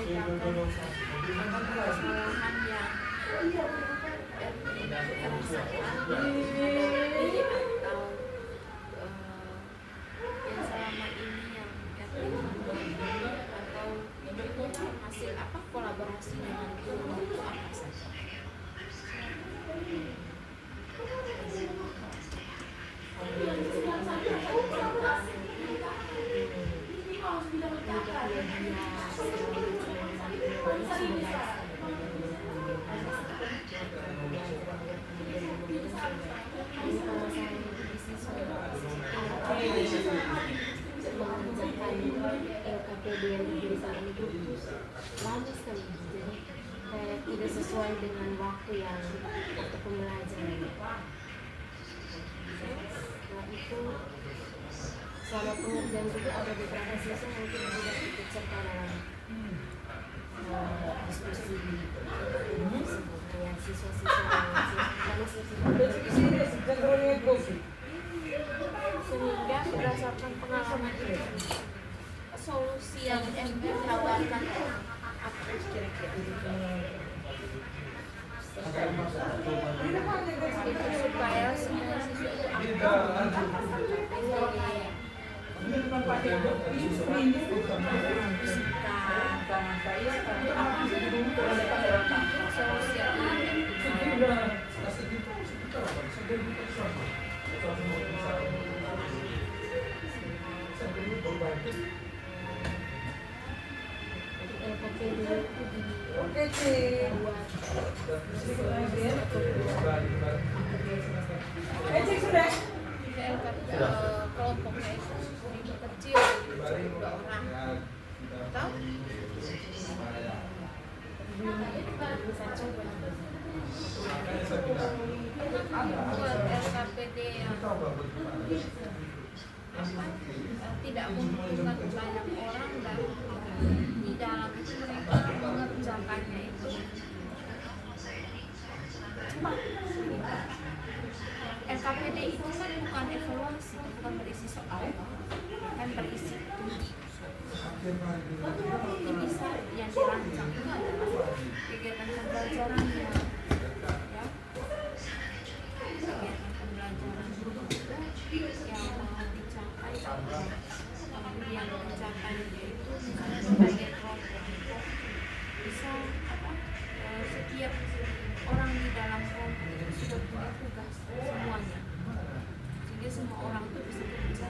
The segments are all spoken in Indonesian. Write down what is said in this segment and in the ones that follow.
menciptakan kesalahan yang kerusakan hadapi atau yang selama ini yang atau hasil apa kolaborasi dengan guru itu apa saja? LKPD yang diberikan itu lama sekali, jadi kayak tidak sesuai dengan waktu pembelajaran. Nah itu selama pengerjaan juga ada beberapa siswa mungkin tidak ikut serta dalam diskusi dengan siswa-siswa Sehingga berdasarkan pengalaman itu solusi yang ditawarkan apa kira-kira itu supaya semua siswa itu kelompoknya itu kecil, 2 orang atau buat LKPD yang tidak menguntungkan banyak orang dan di dalam itu mereka mengerjakannya itu LKPD itu kan bukan evaluasi, bukan berisi soal, kan berisi ini bisa yang dirancang itu adalah kegiatan pembelajarannya, ya kegiatan pembelajaran yang mau dicapai, yang pencapaiannya itu misalnya sebagai kelompok bisa setiap orang di dalam kelompok itu sudah punya tugas semuanya, sehingga semua orang itu bisa bekerja.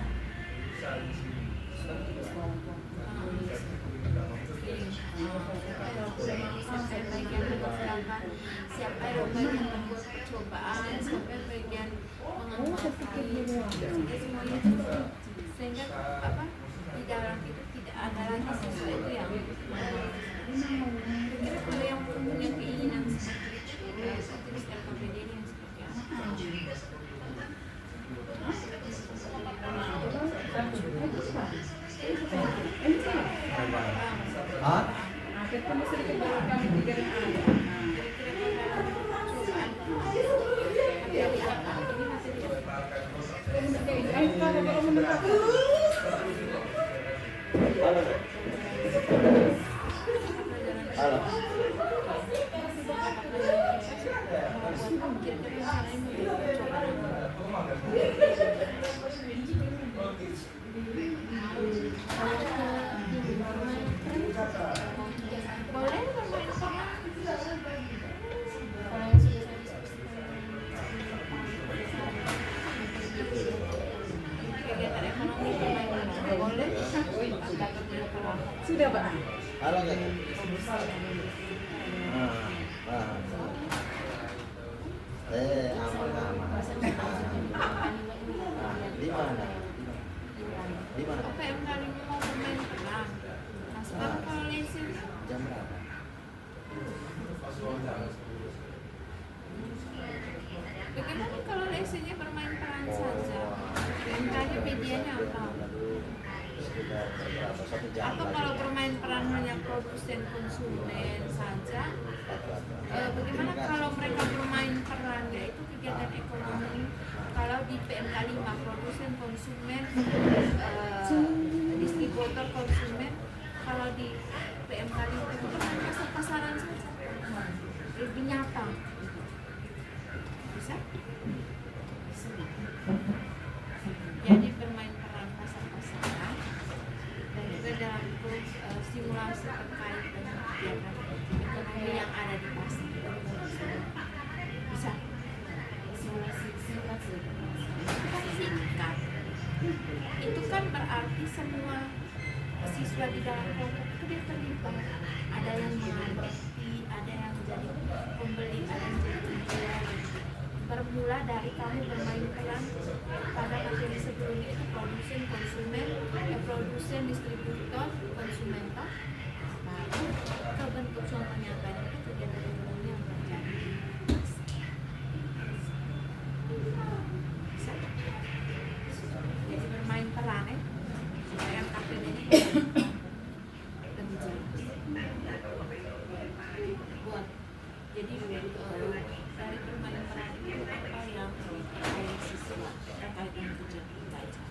Siapa yang bagian membuat percobaan, siapa yang bagian mengamalkan, sehingga apa di dalam itu tidak ada lagi sesuatu yang kalau yang punya keinginan seperti itu jenis LKPD ini yang seperti apa? Kita mesti dikembangkan di Halo. Sudah, Pak. Halo nggak? Aman. Di mana? Di mana? Apa yang kali mau bermain peran? Nah, sekarang kalau lesson Jam berapa? bagaimana kalau lessonnya bermain peran saja? Mintanya medianya apa? Atau kalau bermain peran hanya produsen konsumen saja, bagaimana kalau mereka bermain perannya itu kegiatan ekonomi? Kalau di PMK 5 produsen konsumen, distributor konsumen, kalau di PMK itu kan pasar-pasaran saja, lebih nyata. Bisa? Jadi bermain peran pasar-pasaran dan juga dalam simulasi terkait dengan kegiatan ekonomi yang ada di pasar. Bisa? simulasi singkat sih. Singkat. Itu kan berarti semua siswa di dalam kelompok itu dia terlibat. Ada yang mengerti, ada yang menjadi pembeli, ada yang menjadi penjual. Bermula dari kamu bermain peran pada materi sebelumnya itu produsen, konsumen, produsen, distributor, konsumen, toh. Baru ke bentuk contoh nyatanya itu kegiatan ekonomi yang terjadi. Bisa. Jadi bermain peran supaya KPD ini lebih jelas. Buat jadi dari bermain peran itu apa yang terkait siswa terkait dengan tujuan kita aja.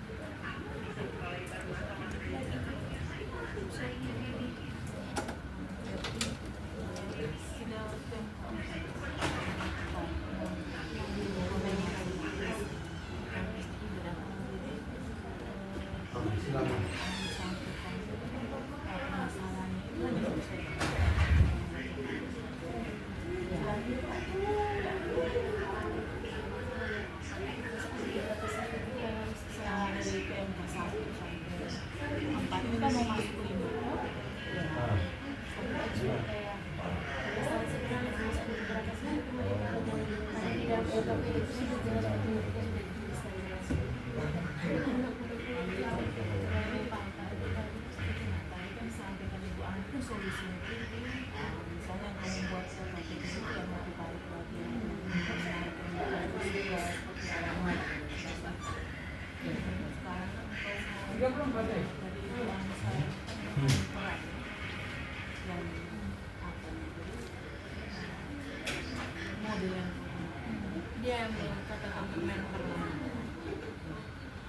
Dia yang katakan bermain peran.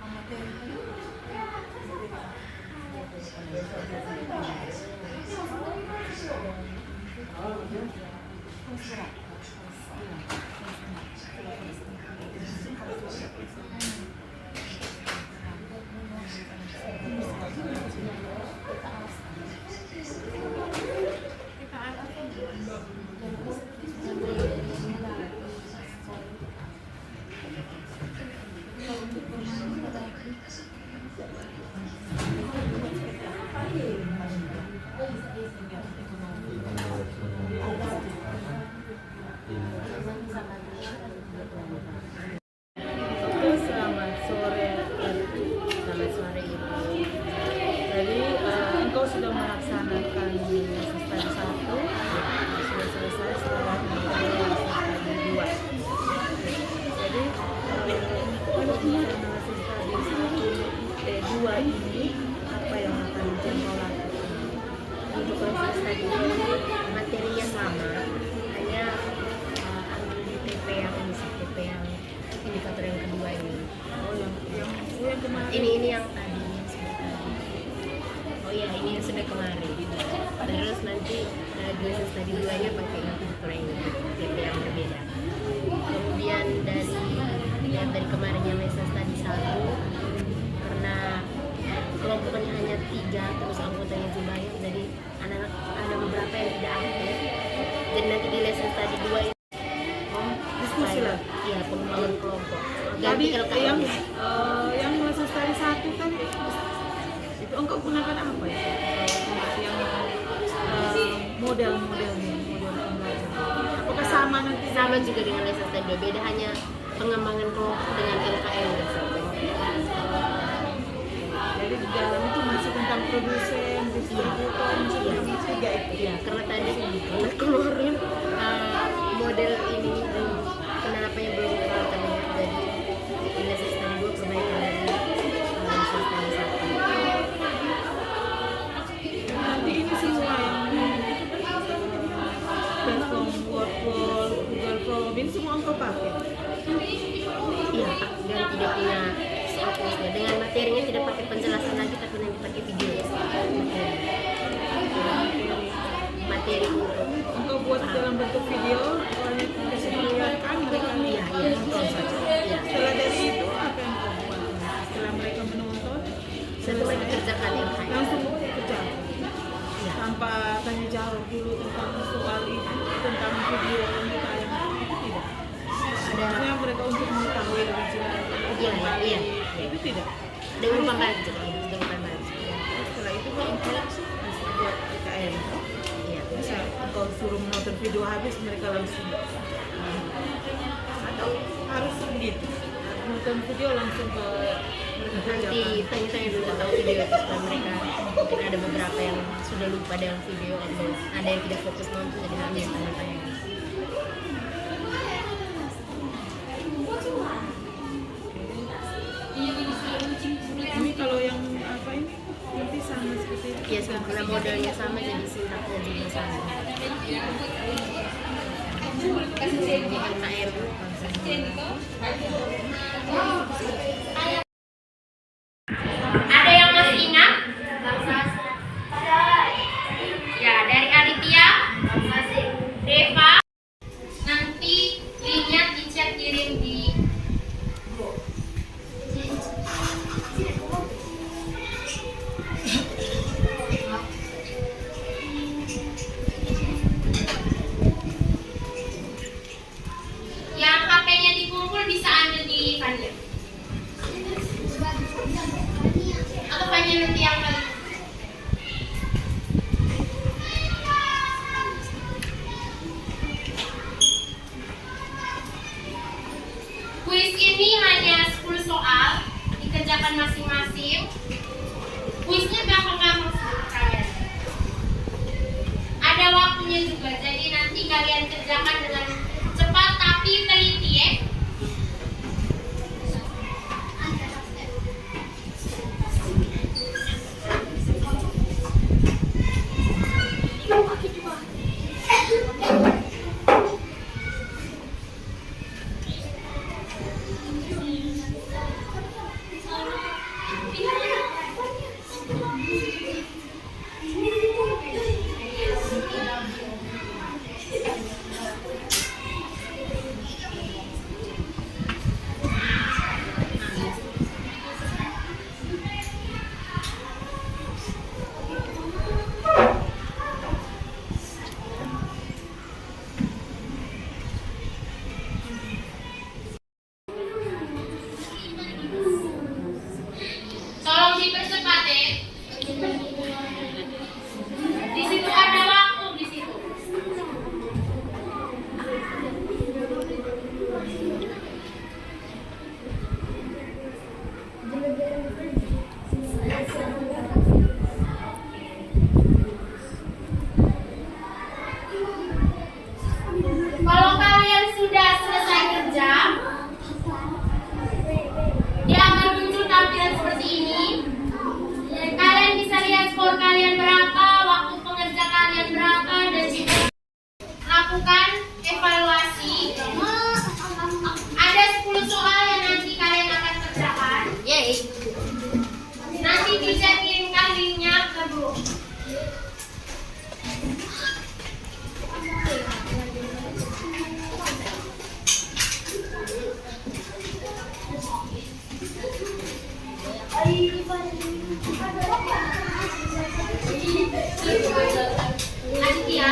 Materi Selamat sore Ibu. Jadi engkau sudah melaksanakan lesson study 1, sudah selesai setelah memulai lesson study 2. Jadi untuk lesson study 2 ini apa yang akan engkau lakukan? Untuk lesson study ini materinya sama, hanya ambil di TP yang ini sih, TP yang indikator yang kedua ini. Yang kemarin. Ini yang tadi yang sudah tadi. Oh iya, ini yang sudah kemarin. Terus nanti di lesson study 2 nya pakai indikator yang ini, TP yang berbeda. Kemudian dari kemarin yang lesson study 1, karena kelompoknya hanya 3, terus anggotanya juga banyak, jadi anak-anak ada beberapa yang tidak aktif. Jadi nanti di lesson study 2 itu Diskusi lah. iya, pengembangan kelompok. Tadi LKM. yang lesson study 1 kan itu engkau gunakan apa ya? Yang model pembelajaran. Apakah sama nanti? Sama juga dengan lesson study 2, beda hanya pengembangan kelompok dengan LKM. Jadi di dalam itu masih tentang produsen, distributor, masih tentang tiga itu. Iya, karena tadi keluarin model ini penerapannya belum terlalu terlihat, jadi di lesson study 2 perbaikan dari lesson study 1. Nanti ini semua yang platform Wordwall, Google Form, ini semua engkau pakai. Iya, dan tidak punya software dengan materinya, tidak pakai penjelasan lagi tapi nanti pakai video. tanya jawab dulu tentang soal itu, tentang video yang ditayangkan itu tidak. Maksudnya mereka untuk mengetahui lebih jelas. Iya, iya. Itu tidak. Dengan pembantu, dengan pembantu. Setelah itu kan engkau langsung bisa buat PKN. Iya. Bisa engkau suruh menonton video habis mereka langsung. Atau harus begitu. Nonton video langsung ke mereka Nanti kerjakan. tanya-tanya dulu tentang video itu supaya mereka mungkin ada beberapa yang sudah lupa dengan video atau ada yang tidak fokus nonton jadi nanti tanya-tanya. Ini kalau yang apa ini nanti sama seperti itu. Ya, karena modelnya sama jadi sintaknya juga sama. Ini NKR Ada yang masih ingat? Ya, dari Aditya, Deva. Nanti linknya di-chat kirim di grup. Yang HP-nya dikumpul bisa ambil di Fanya. Atau Fanya nanti yang paling. Kuis ini hanya 10 soal, dikerjakan masing-masing. Kuisnya gampang-gampang sih kalian. Ada waktunya juga, jadi nanti kalian kerjakan dengan cepat tapi teliti ya. Tolong dipercepat ya. Di situ ada waktu di situ. Kalau kalian sudah selesai kerja, dia akan muncul tampilan seperti ini. Kalian bisa lihat skor kalian berapa, waktu pengerja kalian berapa, dan juga lakukan evaluasi. Ada 10 soal yang nanti kalian akan kerjakan. Yeay. Nanti bisa kirimkan linknya ke grup. Aditya,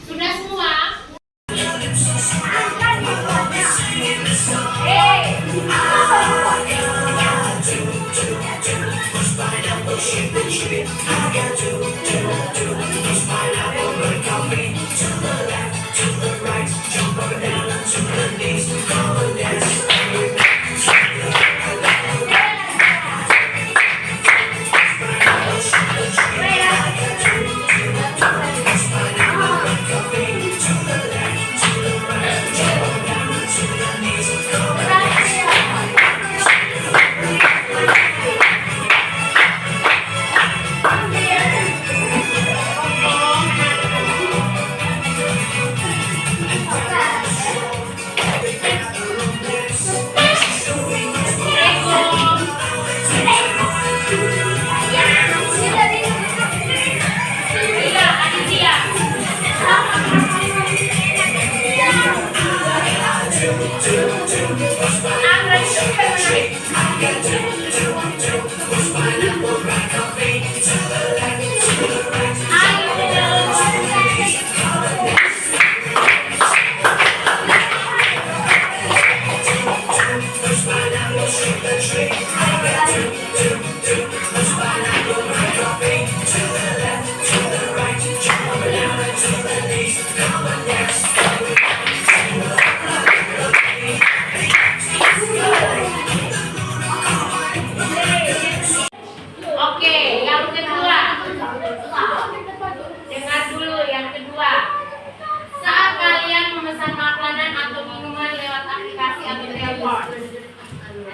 sudah semua?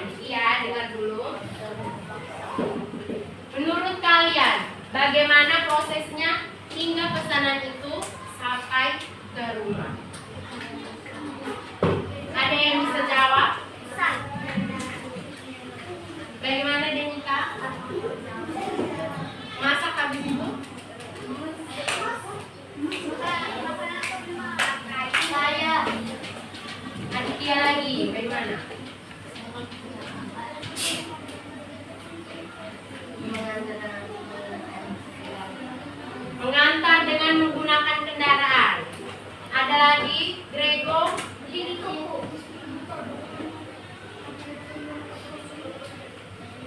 Iya, dengar dulu. Menurut kalian, bagaimana prosesnya hingga pesanan itu sampai ke rumah? Ada yang bisa jawab? Bagaimana Denika? Masak habis itu? Saya. Aditya lagi, bagaimana? Mengantar dengan menggunakan kendaraan. Ada lagi, Grego.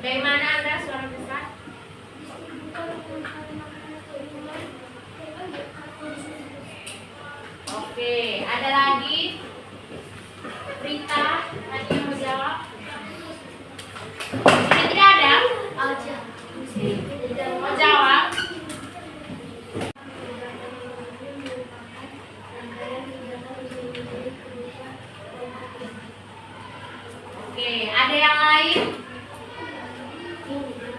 Bagaimana Anda suara besar? Oke, ada lagi? Rita, tadi yang mau jawab? Ini tidak ada? Mau jawab? Oke, ada yang lain?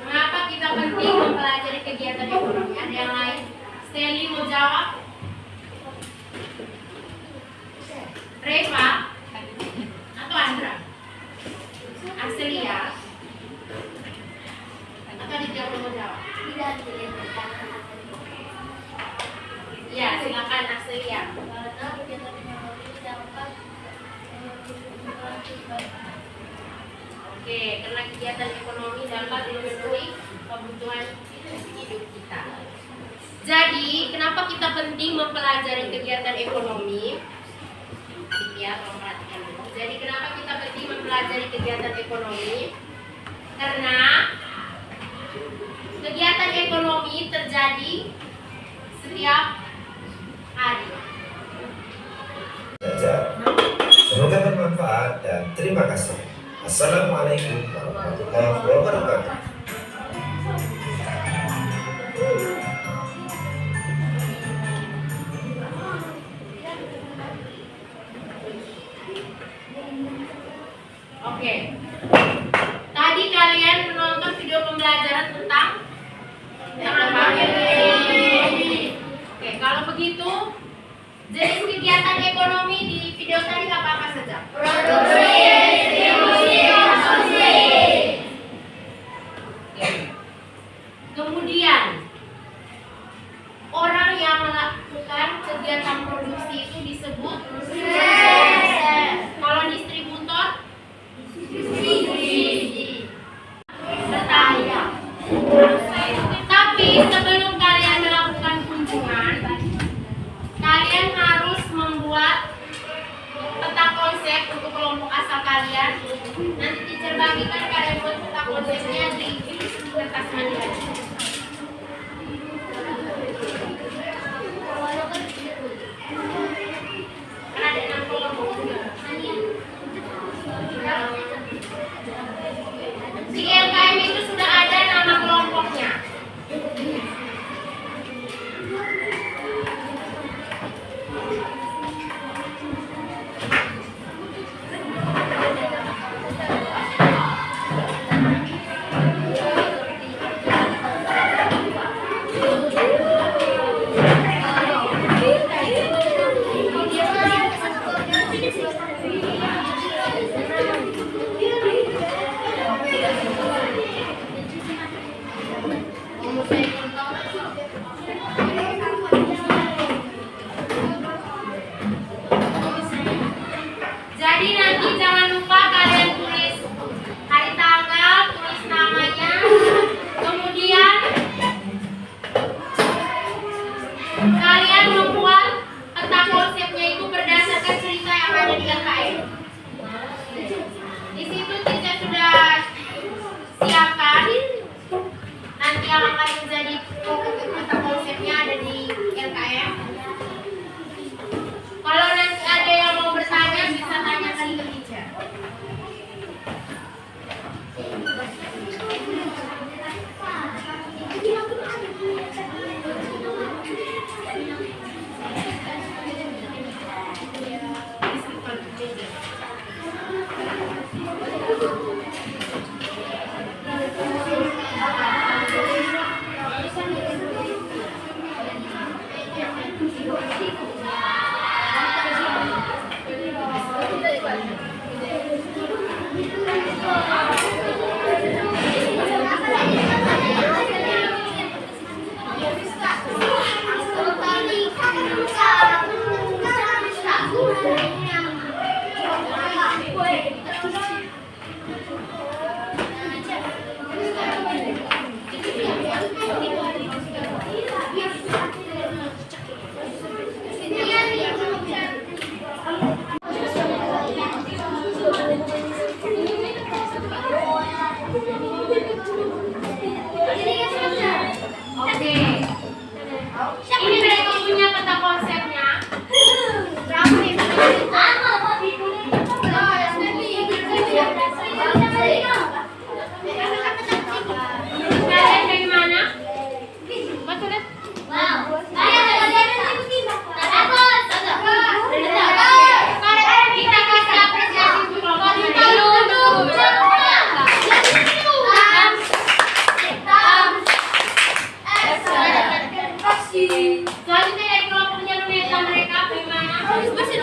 Mengapa kita penting mempelajari kegiatan ekonomi? Ada yang lain? Steli mau jawab? Reva? Atau Andra? Arcelia? Atau Aditya mau jawab? Ya, silakan Arcelia. Oke, karena kegiatan ekonomi dapat memenuhi kebutuhan hidup kita. Jadi, kenapa kita penting mempelajari kegiatan ekonomi? Ya, tolong perhatikan dulu. Jadi, kenapa kita penting mempelajari kegiatan ekonomi? Karena kegiatan ekonomi terjadi setiap hari. Semoga bermanfaat dan terima kasih. Assalamualaikum warahmatullahi wabarakatuh. Oke. Tadi kalian menonton video pembelajaran tentang apa? Oke, kalau begitu jenis kegiatan ekonomi di video tadi apa saja? Produksi, distribusi, konsumsi. Kemudian orang yang melakukan kegiatan produksi itu disebut kalau distributor bertanya. Tapi sebelum kalian melakukan kunjungan, kalian harus membuat peta konsep untuk kelompok asal kalian. Nanti teacher bagikan kalian buat peta konsepnya di kertas manila. Kan ada 6 kelompok juga. Di LKM itu sudah ada nama kelompoknya. Ini mereka punya peta konsepnya. Kalian dari mana? Kita kasih apresiasi dulu. Selanjutnya dari kelompoknya Luneta, mereka bagaimana? Masih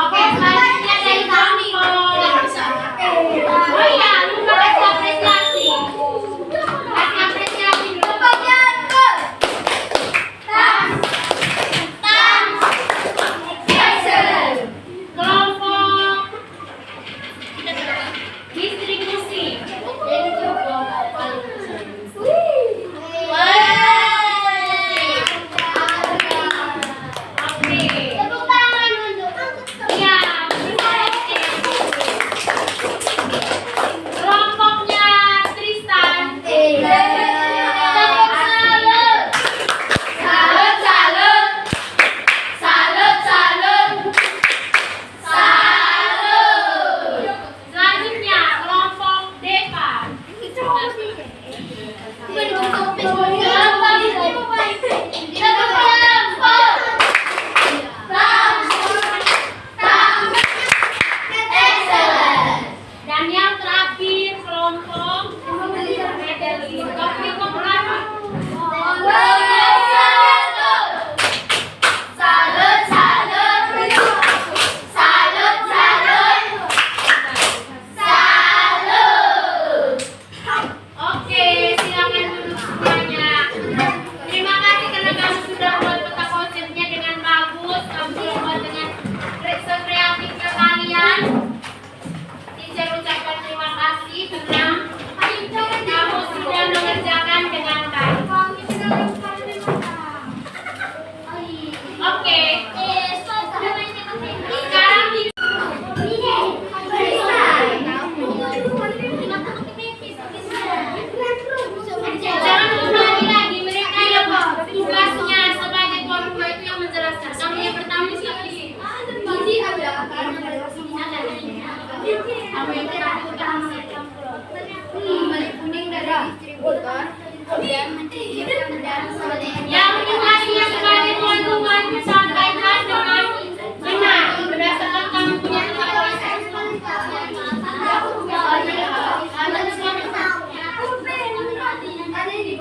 Oke, selanjutnya dari kami. Oh iya, lupa kasih apresiasi. Kasih apresiasi dulu. Kelompok distribusi. Kelompoknya Tristan. Selanjutnya kelompok Deva. Dan yang terakhir kelompok Topik Koperasi. Oke, silakan duduk semuanya. Terima kasih karena kamu sudah buat peta konsepnya dengan bagus. Kamu sudah buat dengan sekreatifnya kalian. Teacher ucapkan terima kasih karena kamu sudah mengerjakan dengan baik. Oke. Sekarang jangan ulangi lagi, mereka yang tugasnya sebagai koruptor itu yang menjelaskan. Kamu yang pertama siapa di sini? Kamu yang pertama. Kuning dari distributor, kemudian mencicilkan dan Yang tugasnya sebagai tuan rumah sampaikan dengan benar berdasarkan kamu punya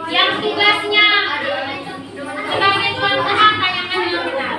yang tugasnya sebagai tuan rumah tanyakan yang benar.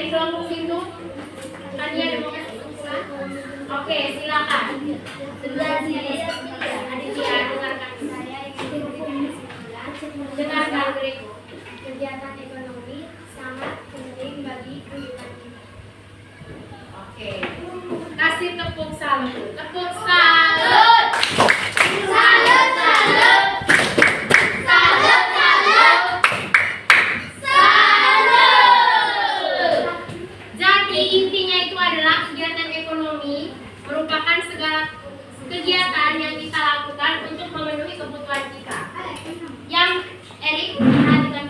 di kelompok itu? Tania ada mau kasih kesimpulan? Oke, silakan. Aditya, Aditya, dengarkan. saya ingin memberikan kesimpulan. Dengarkan Grego. Kegiatan ekonomi sangat penting bagi kehidupan kita. Oke. Kasih tepuk salut. Tepuk salut. Salut, salut. Salut, salut. Salut. Jadi intinya itu adalah kegiatan ekonomi merupakan segala kegiatan yang kita lakukan untuk memenuhi kebutuhan kita. Yang Erik perhatikan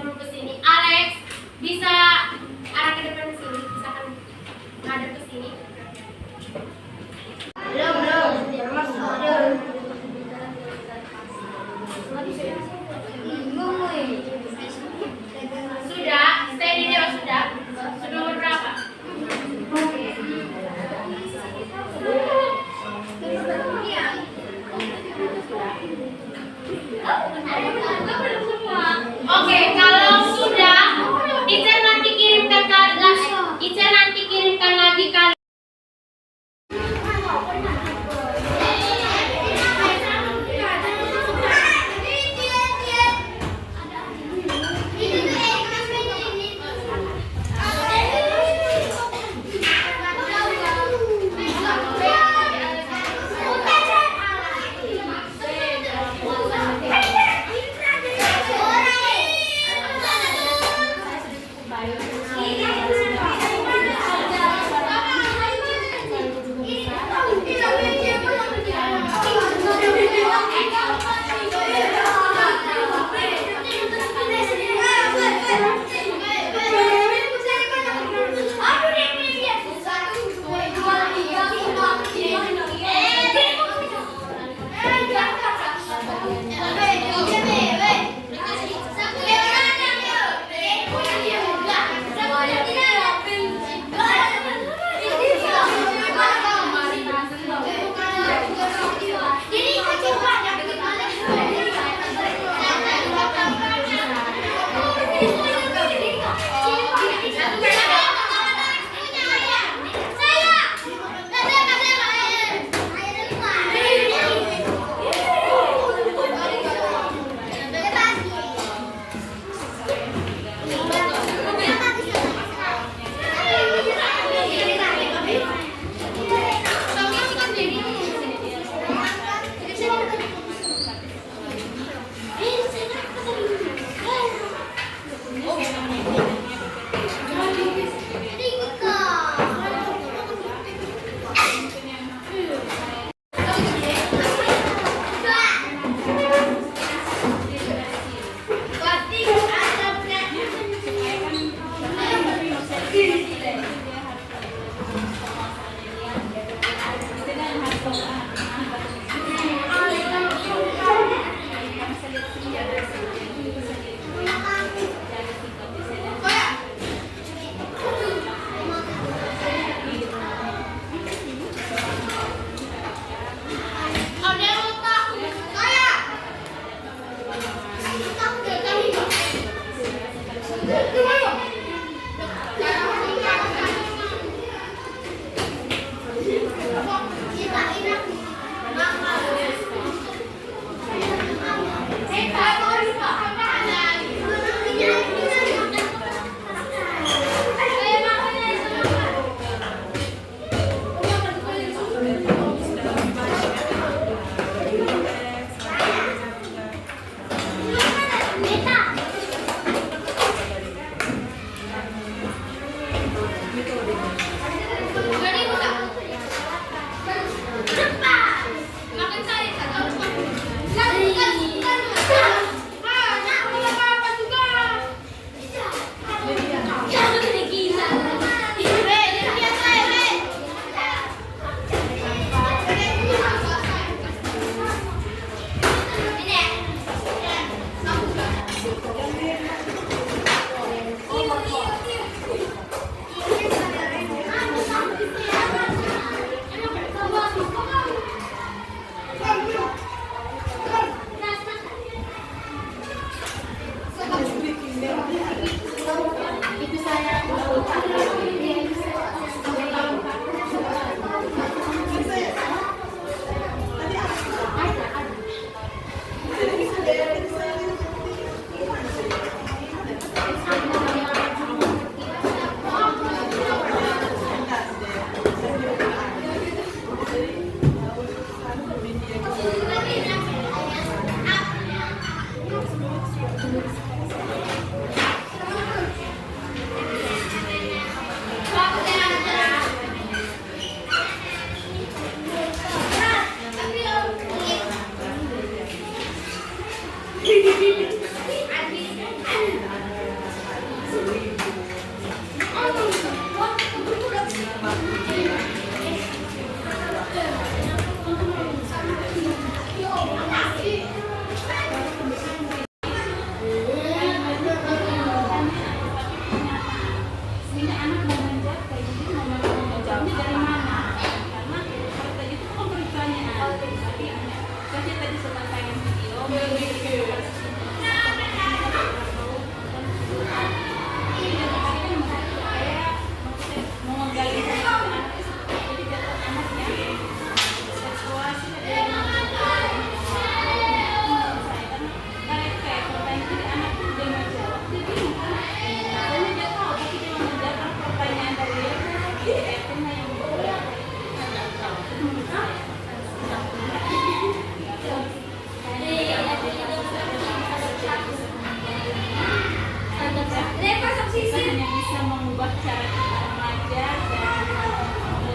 kita hanya bisa mengubah cara kita mengajar dan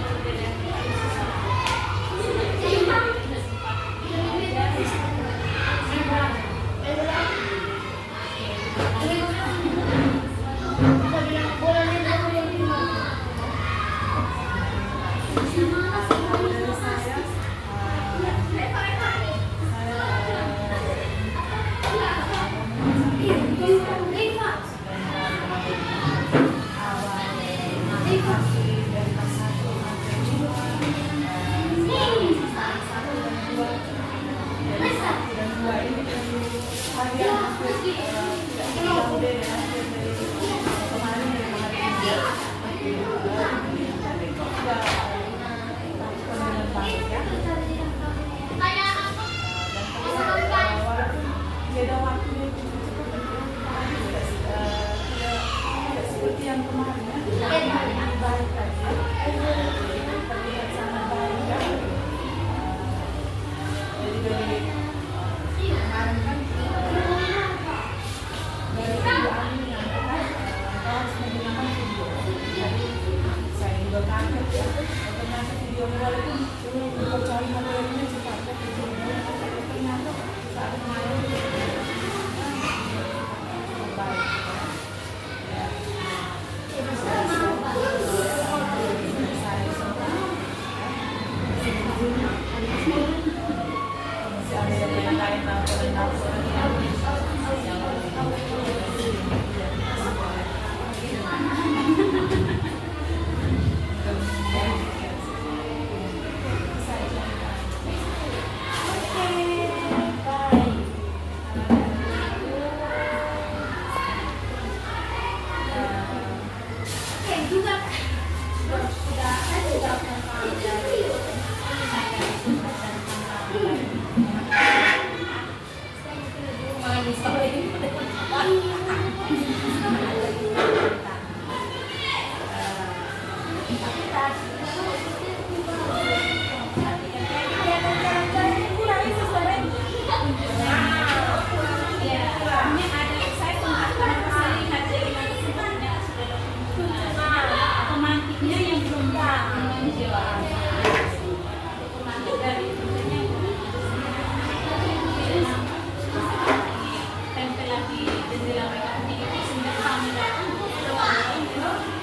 berbeda dari sesuatu. Beda waktunya itu seperti yang kemarin ya, lebih baik lagi, terlihat sangat baik ya. Jadi dari kemarin kan dari video ini yang kita harus menggunakan video. Jadi saya juga kaget ya, ternyata video walaupun cari materialnya cepat, ternyata saat kemarin tempel lagi jendela mereka itu sehingga kami datang